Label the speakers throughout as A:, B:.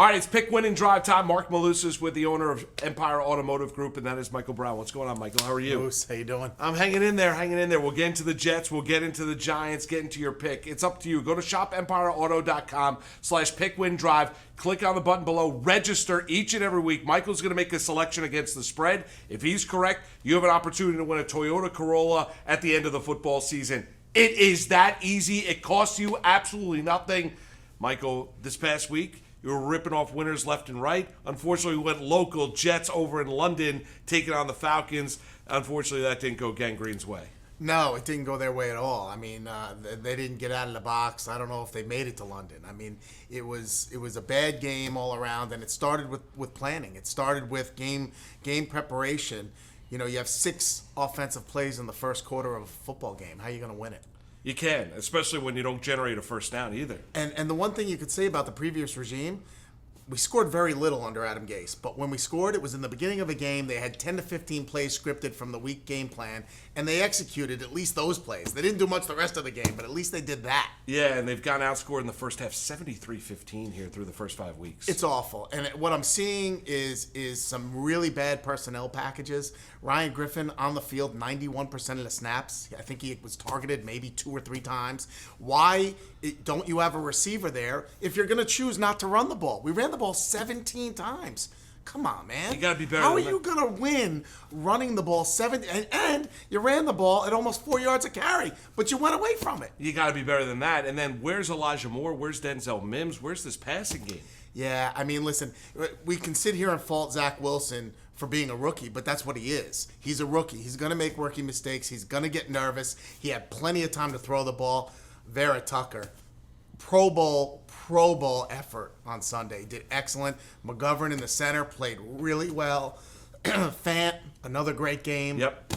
A: All right, it's pick, win, and drive time. Marc Malusis with the owner of Empire Automotive Group, and that is Michael Brown. What's going on, Michael? How are you?
B: Moose, how you doing?
A: I'm hanging in there. We'll get into the Jets. We'll get into the Giants, get into your pick. It's up to you. Go to shopempireauto.com/pick, win, drive. Click on the button below. Register each and every week. Michael's going to make a selection against the spread. If he's correct, you have an opportunity to win a Toyota Corolla at the end of the football season. It is that easy. It costs you absolutely nothing. Michael, this past week, you were ripping off winners left and right. Unfortunately, we went local. Jets over in London taking on the Falcons. Unfortunately, that didn't go Gangrene's way.
B: No, it didn't go their way at all. I mean, they didn't get out of the box. I don't know if they made it to London. I mean, it was a bad game all around, and it started with planning. It started with game preparation. You know, you have 6 offensive plays in the first quarter of a football game. How are you going to win it?
A: You can, especially when you don't generate a first down either.
B: And the one thing you could say about the previous regime, we scored very little under Adam Gase. But when we scored, it was in the beginning of a game. They had 10 to 15 plays scripted from the week game plan, and they executed at least those plays. They didn't do much the rest of the game, but at least they did that.
A: Yeah, and they've gone outscored in the first half 73-15 here through the first 5 weeks.
B: It's awful. And what I'm seeing is some really bad personnel packages. Ryan Griffin on the field 91% of the snaps. I think he was targeted maybe 2 or 3 times. Why don't you have a receiver there if you're going to choose not to run the ball? We ran the ball 17 times. Come on, man.
A: You got to be better
B: How are
A: than
B: you going to win running the ball 7 and you ran the ball at almost 4 yards a carry, but you went away from it.
A: You got to be better than that. And then where's Elijah Moore? Where's Denzel Mims? Where's this passing game?
B: Yeah, I mean, listen, we can sit here and fault Zach Wilson for being a rookie, but that's what he is. He's a rookie. He's going to make rookie mistakes. He's going to get nervous. He had plenty of time to throw the ball. Vera Tucker, Pro Bowl effort on Sunday. Did excellent. McGovern in the center played really well. Fant, another great game.
A: Yep.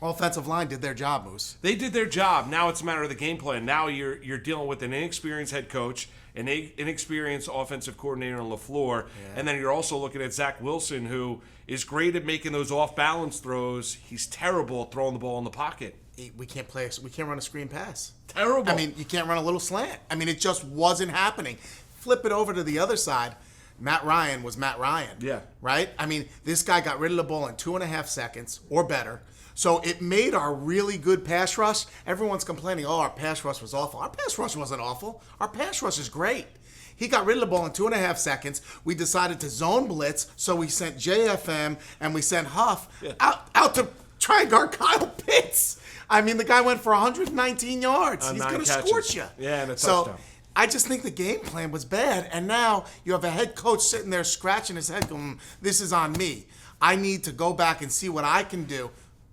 B: Offensive line did their job, Moose.
A: They did their job. Now it's a matter of the game plan. Now you're dealing with an inexperienced head coach, an inexperienced offensive coordinator on LaFleur, and then you're also looking at Zach Wilson, who is great at making those off-balance throws. He's terrible at throwing the ball in the pocket.
B: We can't run a screen pass.
A: Terrible.
B: I mean, you can't run a little slant. I mean, it just wasn't happening. Flip it over to the other side. Matt Ryan was Matt Ryan.
A: Yeah.
B: Right? I mean, this guy got rid of the ball in 2.5 seconds or better. So it made our really good pass rush. Everyone's complaining, our pass rush was awful. Our pass rush wasn't awful. Our pass rush is great. He got rid of the ball in 2.5 seconds. We decided to zone blitz, so we sent JFM and we sent Huff out to try and guard Kyle Pitts. I mean, the guy went for 119 yards. He's going to scorch you.
A: Yeah, and a touchdown.
B: I just think the game plan was bad. And now you have a head coach sitting there scratching his head going, this is on me. I need to go back and see what I can do.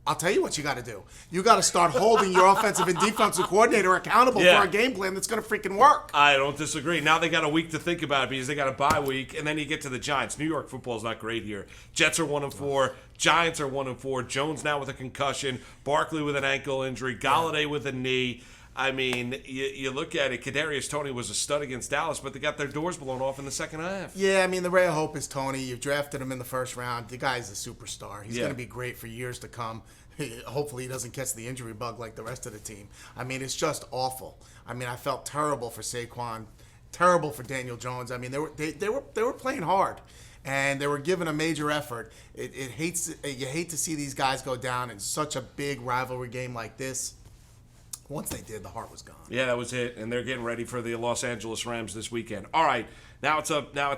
B: I'll tell you what you got to do. You got to start holding your offensive and defensive coordinator accountable for a game plan that's going to freaking work.
A: I don't disagree. Now they got a week to think about it because they got a bye week, and then you get to the Giants. New York football is not great here. Jets are 1-4. Giants are 1-4. Jones now with a concussion. Barkley with an ankle injury. Galladay with a knee. I mean, you look at it, Kadarius Toney was a stud against Dallas, but they got their doors blown off in the second half.
B: Yeah, I mean, the ray of hope is Toney. You drafted him in the first round. The guy's a superstar. He's going to be great for years to come. Hopefully he doesn't catch the injury bug like the rest of the team. I mean, it's just awful. I mean, I felt terrible for Saquon, terrible for Daniel Jones. I mean, they were playing hard, and they were giving a major effort. You hate to see these guys go down in such a big rivalry game like this. Once they did, the heart was gone.
A: Yeah, that was it, and they're getting ready for the Los Angeles Rams this weekend. All right, now it's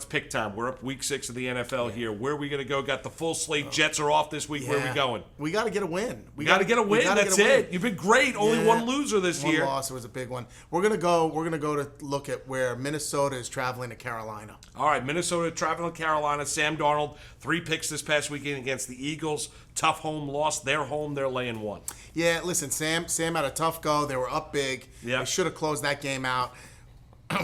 A: pick time. We're up week 6 of the NFL here. Where are we going to go? Got the full slate. Jets are off this week. Where are we going?
B: We got to get a win.
A: We got to get a win. That's it. You've been great. Only one loser this year.
B: One loss. It was a big one. We're gonna go to look at where Minnesota is traveling to Carolina.
A: All right, Minnesota traveling to Carolina. Sam Darnold, 3 picks this past weekend against the Eagles. Tough home loss. They're home. They're laying 1.
B: Yeah, listen, Sam had a tough go. They were up big.
A: Yeah.
B: They should have closed that game out.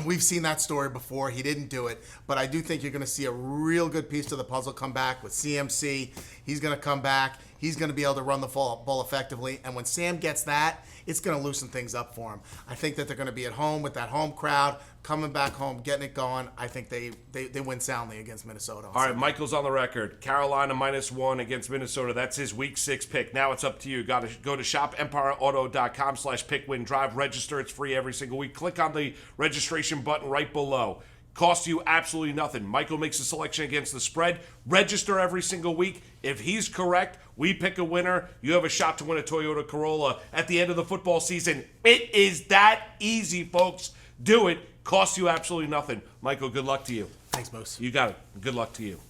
B: We've seen that story before. He didn't do it. But I do think you're going to see a real good piece to the puzzle come back with CMC. He's going to come back. He's going to be able to run the ball effectively. And when Sam gets that, it's going to loosen things up for him. I think that they're going to be at home with that home crowd, coming back home, getting it going. I think they win soundly against Minnesota.
A: All right, Michael's on the record. Carolina -1 against Minnesota. That's his week 6 pick. Now it's up to you. Got to go to shopempireauto.com/pick-win-drive. Register. It's free every single week. Click on the registration button right below. Costs you absolutely nothing. Michael makes a selection against the spread. Register every single week. If he's correct, we pick a winner. You have a shot to win a Toyota Corolla at the end of the football season. It is that easy, folks. Do it. Costs you absolutely nothing. Michael, good luck to you.
B: Thanks, Moose.
A: You got it. Good luck to you.